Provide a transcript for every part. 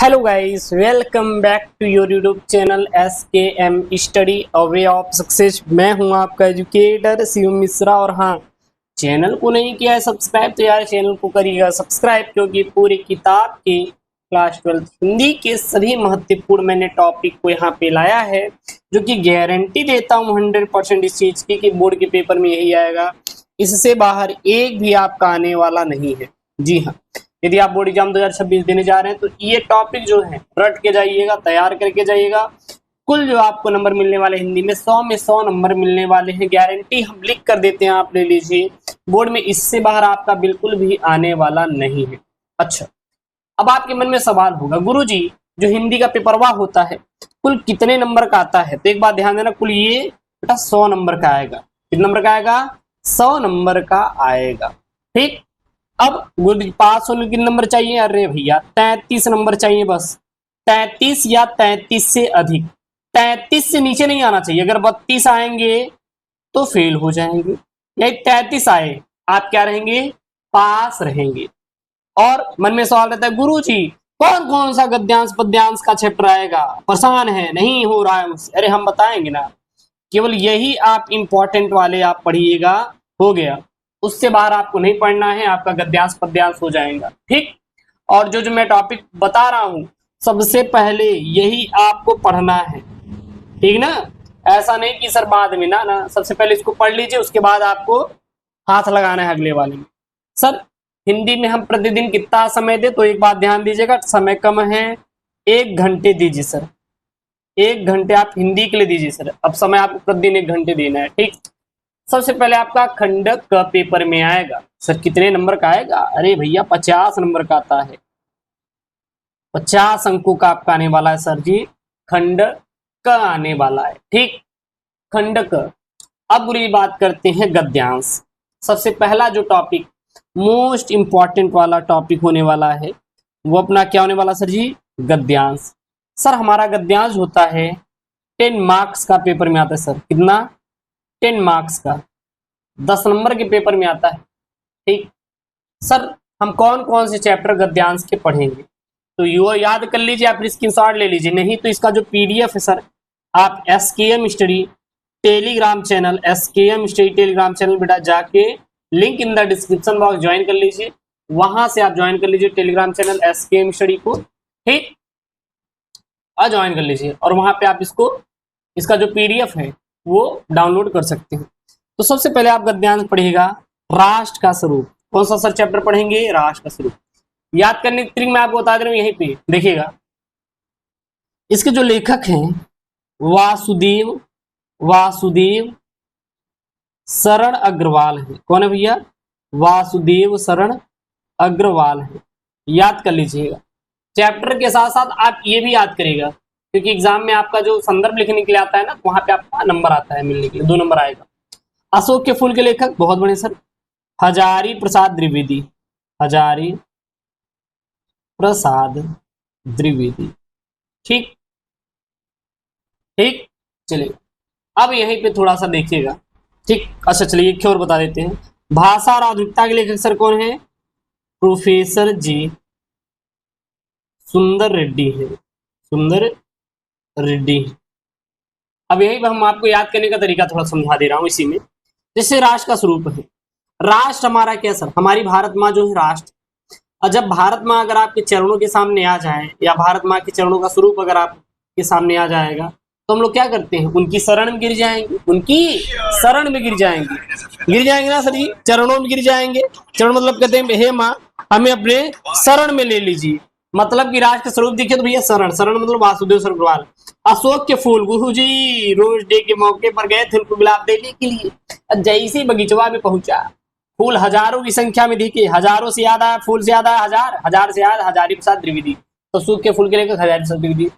Hello guys, welcome back to your YouTube channel SKM study a way of success. मैं हूं आपका educator Shivam Mishra. और हाँ, चैनल को नहीं किया है सब्सक्राइब तो यार चैनल को करिएगा सब्सक्राइब, क्योंकि पूरी किताब के क्लास 12 हिंदी के सभी महत्वपूर्ण मैंने टॉपिक को यहाँ पे लाया है, जो कि गारंटी देता हूँ 100% इस चीज की कि बोर्ड के पेपर में यही आएगा। इससे बाहर एक भी आपका आने वाला नहीं है। जी हाँ, यदि आप बोर्ड एग्जाम 2026 देने जा रहे हैं तो ये टॉपिक जो है रट के जाइएगा, तैयार करके जाइएगा। कुल जो आपको नंबर मिलने वाले हिंदी में 100 में 100 नंबर मिलने वाले हैं, गारंटी हम लिख कर देते हैं, आप ले लीजिए। बोर्ड में इससे बाहर आपका बिल्कुल भी आने वाला नहीं है। अच्छा, अब आपके मन में सवाल होगा, गुरुजी जो हिंदी का पेपरवा होता है कुल कितने नंबर का आता है? तो एक बात ध्यान देना, कुल ये बेटा 100 नंबर का आएगा। कितने नंबर का आएगा? 100 नंबर का आएगा। ठीक, अब पास होने कितने नंबर चाहिए? अरे भैया 33 नंबर चाहिए, बस 33 या 33 से अधिक। 33 से नीचे नहीं आना चाहिए। अगर 32 आएंगे तो फेल हो जाएंगे, यही 33 आए आप क्या रहेंगे? पास रहेंगे। और मन में सवाल रहता है, गुरुजी कौन कौन सा गद्यांश पद्यांश का चैप्टर आएगा? परेशान है, नहीं हो रहा है मुझसे। अरे हम बताएंगे ना, केवल यही आप इंपॉर्टेंट वाले आप पढ़िएगा, हो गया। उससे बाहर आपको नहीं पढ़ना है, आपका गद्यांश पद्यांश हो जाएगा। ठीक, और जो मैं टॉपिक बता रहा हूं सबसे पहले यही आपको पढ़ना है, ठीक ना? ऐसा नहीं कि सर बाद में ना, सबसे पहले इसको पढ़ लीजिए, उसके बाद आपको हाथ लगाना है अगले वाले में। सर हिंदी में हम प्रतिदिन कितना समय दे? तो एक बात ध्यान दीजिएगा, समय कम है, 1 घंटे दीजिए सर। 1 घंटे आप हिंदी के लिए दीजिए सर। अब समय आपको प्रतिदिन 1 घंटे देना है। ठीक, सबसे पहले आपका खंडक का पेपर में आएगा। सर कितने नंबर का आएगा? अरे भैया 50 नंबर का आता है, 50 अंकों का आपका आने वाला है सर जी, खंडक का आने वाला है। ठीक, खंडक। अब बुरी बात करते हैं गद्यांश। सबसे पहला जो टॉपिक मोस्ट इंपॉर्टेंट वाला टॉपिक होने वाला है वो अपना क्या होने वाला सर जी? गद्यांश। सर हमारा गद्यांश होता है 10 मार्क्स का पेपर में आता है सर। कितना? 10 मार्क्स का, 10 नंबर के पेपर में आता है। ठीक सर, हम कौन कौन से चैप्टर गद्यांश के पढ़ेंगे? तो यो याद कर लीजिए, आप स्क्रीनशॉट ले लीजिए, नहीं तो इसका जो PDF है सर, आप SKM study Telegram channel, SKM study Telegram channel बेटा जाके link in the description box join कर लीजिए। वहां से आप ज्वाइन कर लीजिए टेलीग्राम चैनल SKM स्टडी को। ठीक, ज्वाइन कर लीजिए और वहां पे आप इसका जो PDF है वो डाउनलोड कर सकते हैं। तो सबसे पहले आप गद्यांश पढ़िएगा, राष्ट्र का स्वरूप। कौन सा सर चैप्टर पढ़ेंगे? राष्ट्र का स्वरूप। याद करने की ट्रिक मैं आपको बता दे रहा हूं, यहीं पे देखिएगा। इसके जो लेखक हैं वासुदेव शरण अग्रवाल है। कौन है भैया? वासुदेव शरण अग्रवाल है। याद कर लीजिएगा। चैप्टर के साथ साथ आप ये भी याद करिएगा, क्योंकि एग्जाम में आपका जो संदर्भ लिखने के लिए आता है ना, वहां पे आपका नंबर आता है मिलने के लिए, 2 नंबर आएगा। अशोक के फूल के लेखक बहुत बड़े सर, हजारी प्रसाद द्विवेदी। हजारी प्रसाद द्विवेदी। ठीक ठीक, चलिए अब यहीं पे थोड़ा सा देखिएगा। ठीक, अच्छा चलिए एक और बता देते हैं। भाषा और आधुनिकता के लेखक सर कौन है? प्रोफेसर जी सुंदर रेड्डी है। सुंदर रेड्डी। अब यही हम आपको याद करने का तरीका थोड़ा समझा दे रहा हूं इसी में। जैसे राष्ट्र का स्वरूप है, राष्ट्र हमारा क्या सर? हमारी भारत माँ जो है राष्ट्र। और जब भारत माँ अगर आपके चरणों के सामने आ जाए, या भारत माँ के चरणों का स्वरूप अगर आपके सामने आ जाएगा, तो हम लोग क्या करते हैं? उनकी शरण में गिर जाएंगे। उनकी शरण में गिर जाएंगे ना सर जी, चरणों में गिर जाएंगे। चरण मतलब कहते हैं हे माँ हमें अपने शरण में ले लीजिए। मतलब कि राष्ट्र का स्वरूप दिखे तो भैया शरण, शरण मतलब वासुदेव शरण अग्रवाल। अशोक के फूल, गुरु जी रोज डे के मौके पर गए थे उनको गुलाब देने के लिए। जैसे बगीचवा में पहुंचा, फूल हजारों की संख्या में दिखे। हजारों से याद आया, फूल से याद आया हजार, हजार से याद हजारी प्रसाद द्विवेदी। तो अशोक के फूल के लेकर हजारी प्रसाद द्विवेदी।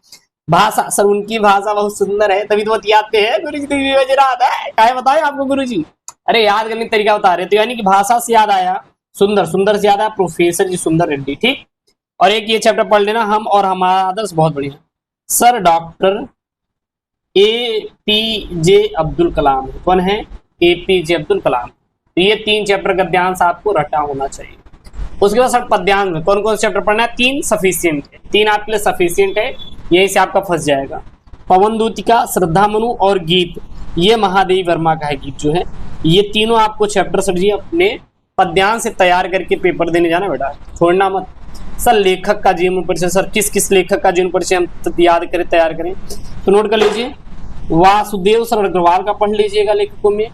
भाषा सर, उनकी भाषा बहुत सुंदर है, तभी तो याद के है गुरु जी। क्या बताए आपको गुरु जी? अरे याद करने का तरीका बता रहे। तो यानी कि भाषा से याद आया सुंदर, सुंदर से याद आया प्रोफेसर जी सुंदर रेड्डी। ठीक, और एक ये चैप्टर पढ़ लेना, हम और हमारा आदर्श, बहुत बढ़िया। Sir doctor APJ Abdul Kalam. कौन है? APJ अब्दुल कलाम। तो ये 3 चैप्टर गद्यांश आपको रटा होना चाहिए। उसके बाद सर पद्यांश में कौन कौन से चैप्टर पढ़ना है, 3 सफिशिएंट है, 3 आपके लिए सफिशिएंट है, यहीं से आपका फंस जाएगा। पवन दूतिका, श्रद्धा मनु और गीत, ये महादेवी वर्मा का है गीत जो है, ये तीनों आपको चैप्टर सर जी अपने पद्यांश से तैयार करके पेपर देने जाना बेटा, छोड़ना मत। सर लेखक का जीवन परिचय, सर किस किस लेखक का जीवन परिचय हम याद करें, तैयार करें, तो नोट कर लीजिए। वासुदेव सर अग्रवाल का पढ़ लीजिएगा लेखकों में,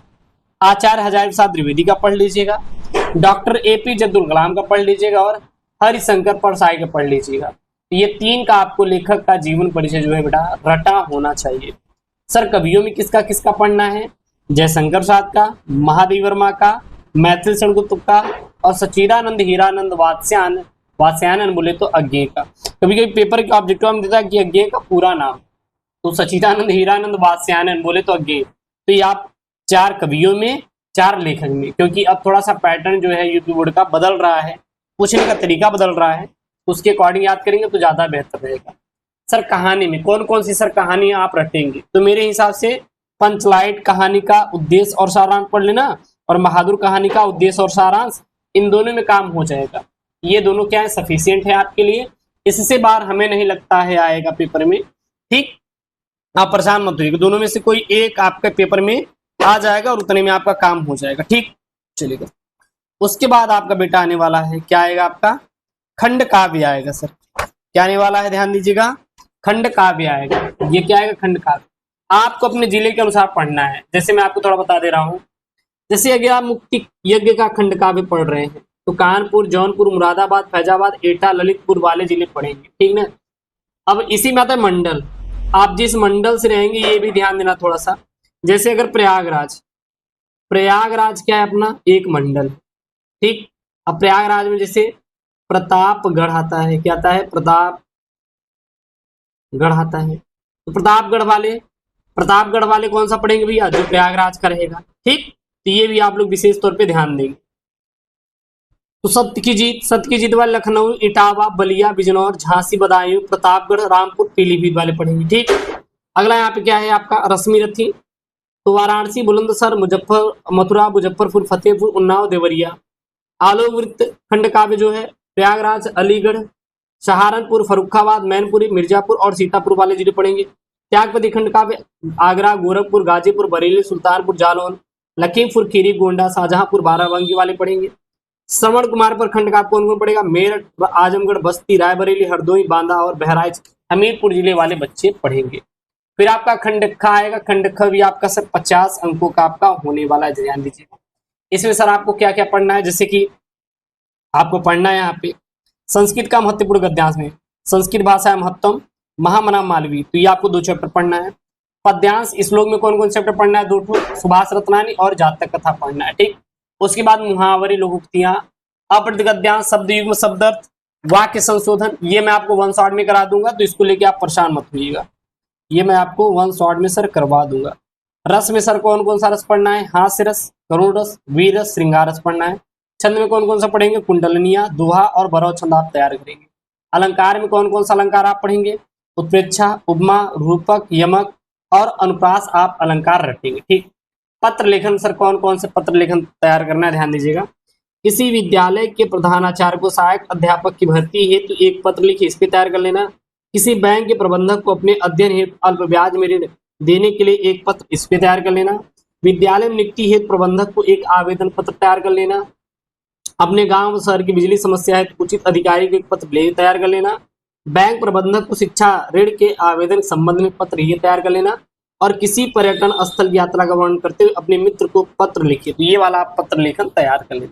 आचार्य हजारी प्रसाद द्विवेदी का पढ़ लीजिएगा, डॉक्टर APJ अब्दुल कलाम का पढ़ लीजिएगा और हरिशंकर परसाई का पढ़ लीजिएगा। ये 3 का आपको लेखक का जीवन परिचय जो है बेटा रटा होना चाहिए। सर कवियों में किसका किसका पढ़ना है, जयशंकर प्रसाद का, महादेवी वर्मा का, मैथिली सेनगुप्त का और सच्चिदानंद हीरानंद वात्स्यायन बोले तो अज्ञेय का। कभी कभी पेपर के ऑब्जेक्टिव में देता है कि अज्ञेय का पूरा नाम, तो सच्चिदानंद हीरानंद वात्स्यायन बोले तो अज्ञेय, तो ये आप 4 कवियों में 4 लेखक में, क्योंकि अब थोड़ा सा पैटर्न जो है यूपी बोर्ड का बदल रहा है, पूछने का तरीका बदल रहा है, उसके अकॉर्डिंग याद करेंगे तो ज्यादा बेहतर रहेगा। सर कहानी में कौन कौन सी सर कहानियां आप रटेंगे, तो मेरे हिसाब से पंचलाइट कहानी का उद्देश्य और सारांश पढ़ लेना और बहादुर कहानी का उद्देश्य और सारांश, इन दोनों में काम हो जाएगा। ये दोनों क्या है, सफिशिएंट है आपके लिए, इससे बाहर हमें नहीं लगता है आएगा पेपर में, ठीक। आप परेशान मत होइए, दोनों में से कोई एक आपके पेपर में आ जाएगा और उतने में आपका काम हो जाएगा, ठीक। चलिएगा, उसके बाद आपका बेटा आने वाला है, क्या आएगा आपका, खंड काव्य आएगा। सर क्या आने वाला है, ध्यान दीजिएगा, खंड काव्य आएगा। ये क्या आएगा, खंड काव्य। आपको अपने जिले के अनुसार पढ़ना है, जैसे मैं आपको थोड़ा बता दे रहा हूँ, जैसे अगर आप मुक्ति यज्ञ का खंड काव्य पढ़ रहे हैं तो कानपुर, जौनपुर, मुरादाबाद, फैजाबाद, एटा, ललितपुर वाले जिले पढ़ेंगे, ठीक ना। अब इसी में आता है मंडल, आप जिस मंडल से रहेंगे ये भी ध्यान देना थोड़ा सा। जैसे अगर प्रयागराज क्या है अपना, एक मंडल, ठीक। अब प्रयागराज में जैसे प्रतापगढ़ आता है, क्या आता है, प्रतापगढ़ आता है, तो प्रतापगढ़ वाले कौन सा पढ़ेंगे भैया, जो प्रयागराज का रहेगा, ठीक। तो ये भी आप लोग विशेष तौर पे ध्यान देंगे। तो सत्य की जीत वाले लखनऊ, इटावा, बलिया, बिजनौर, झांसी, बदायूं, प्रतापगढ़, रामपुर, पीलीभीत वाले पढ़ेंगे, ठीक। अगला यहाँ पे क्या है आपका, रश्मि रथी, तो वाराणसी, बुलंदशहर, मथुरा, मुजफ्फरपुर, फतेहपुर, उन्नाव, देवरिया। आलोक वृत्त खंड काव्य जो है प्रयागराज, अलीगढ़, सहारनपुर, फर्रुखाबाद, मैनपुरी, मिर्जापुर और सीतापुर वाले जिले पढ़ेंगे। त्यागपति खंड काव्य आगरा, गोरखपुर, गाजीपुर, बरेली, सुल्तानपुर, जालौन, लखीमपुर खीरी, गोंडा, शाहजहांपुर, बाराबंकी वाले पढ़ेंगे। श्रवण कुमार पर खंड काव्य कौन कौन पढ़ेगा, मेरठ, आजमगढ़, बस्ती, रायबरेली, हरदोई, बांदा और बहराइच, हमीरपुर जिले वाले बच्चे पढ़ेंगे। फिर आपका खंड ख आएगा, खंड ख भी आपका सर 50 अंकों का आपका होने वाला है, ध्यान दीजिएगा। इसमें सर आपको क्या क्या पढ़ना है, जैसे कि आपको पढ़ना है यहाँ पे संस्कृत का महत्वपूर्ण गद्यांश में, संस्कृत भाषा महत्तम, महामना मालवी, तो ये आपको 2 चैप्टर पढ़ना है। पद्यांश श्लोक में कौन कौन चैप्टर पढ़ना है, 2 सुभाष रत्नानी और जातक कथा पढ़ना है, ठीक। उसके बाद मुहावरे, लोकोक्तियां, अपृत गद्यांश, शब्द युग्म, शब्दार्थ, वाक्य संशोधन, ये मैं आपको 1 शॉट में करा दूंगा, तो इसको लेके आप परेशान मत होइएगा, ये मैं आपको 1 शॉट में सर करवा दूंगा। रस में सर कौन कौन सा रस पढ़ना है, हास्य रस, करुण रस, वीर रस, श्रृंगार रस पढ़ना है। छंद में कौन कौन सा पढ़ेंगे, कुंडलनिया, दोहा और भरव छंद आप तैयार करेंगे। अलंकार में कौन कौन सा अलंकार आप पढ़ेंगे, उत्प्रेक्षा, उपमा, रूपक, यमक और अनुप्रास आप अलंकार रखेंगे, ठीक। पत्र लेखन सर कौन कौन से पत्र लेखन तैयार करना है, ध्यान दीजिएगा। किसी विद्यालय के प्रधानाचार्य को सहायक अध्यापक की भर्ती हेतु एक पत्र लिखिए, इस पे तैयार कर लेना। किसी बैंक के प्रबंधक को अपने अध्ययन हेतु अल्प ब्याज में ऋण देने के लिए एक पत्र, इस पे तैयार कर लेना। विद्यालय में नियुक्ति हेतु प्रबंधक को एक आवेदन पत्र तैयार कर लेना। अपने गांव शहर की बिजली समस्या हेतु उचित अधिकारी को एक पत्र तैयार कर लेना। बैंक प्रबंधक को शिक्षा ऋण के आवेदन संबंध में पत्र ये तैयार कर लेना। और किसी पर्यटन स्थल यात्रा का वर्णन करते हुए अपने मित्र को पत्र लिखिए, तो ये वाला आप पत्र लेखन तैयार कर लेना।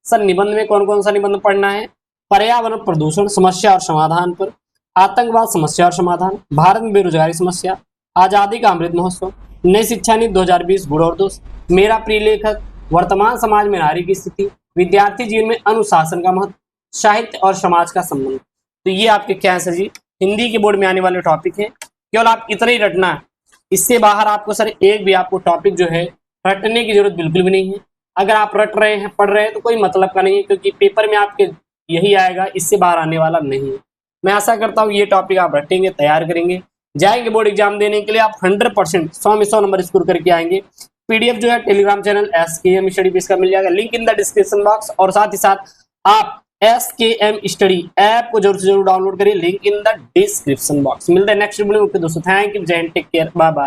सर निबंध में कौन कौन सा निबंध पढ़ना है, पर्यावरण प्रदूषण समस्या और समाधान पर, आतंकवाद समस्या और समाधान, भारत में बेरोजगारी समस्या, आजादी का अमृत महोत्सव, नई शिक्षा नीति 2020 गुण और दोष, मेरा प्रिय लेखक, वर्तमान समाज में नारी की स्थिति, विद्यार्थी जीवन में अनुशासन का महत्व, साहित्य और समाज का संबंध। तो ये आपके क्या है सर जी, हिंदी के बोर्ड में आने वाले टॉपिक है। केवल आप इतना ही रटना है, इससे बाहर आपको सर एक भी आपको टॉपिक जो है रटने की जरूरत बिल्कुल भी नहीं है। अगर आप रट रहे हैं, पढ़ रहे हैं, तो कोई मतलब का नहीं है, क्योंकि पेपर में आपके यही आएगा, इससे बाहर आने वाला नहीं है। मैं आशा करता हूँ ये टॉपिक आप रटेंगे, तैयार करेंगे, जाएंगे बोर्ड एग्जाम देने के लिए आप 100% 100 में 100 नंबर स्कोर करके आएंगे। पीडीएफ जो है Telegram channel SKM study page का मिल जाएगा, link in the description box. और साथ ही साथ आप SKM स्टडी ऐप को जरूर से जरूर डाउनलोड करिए, link in the description box. मिलते हैं नेक्स्ट वीडियो में दोस्तों। Thank you, Jai Hind, take care, bye bye.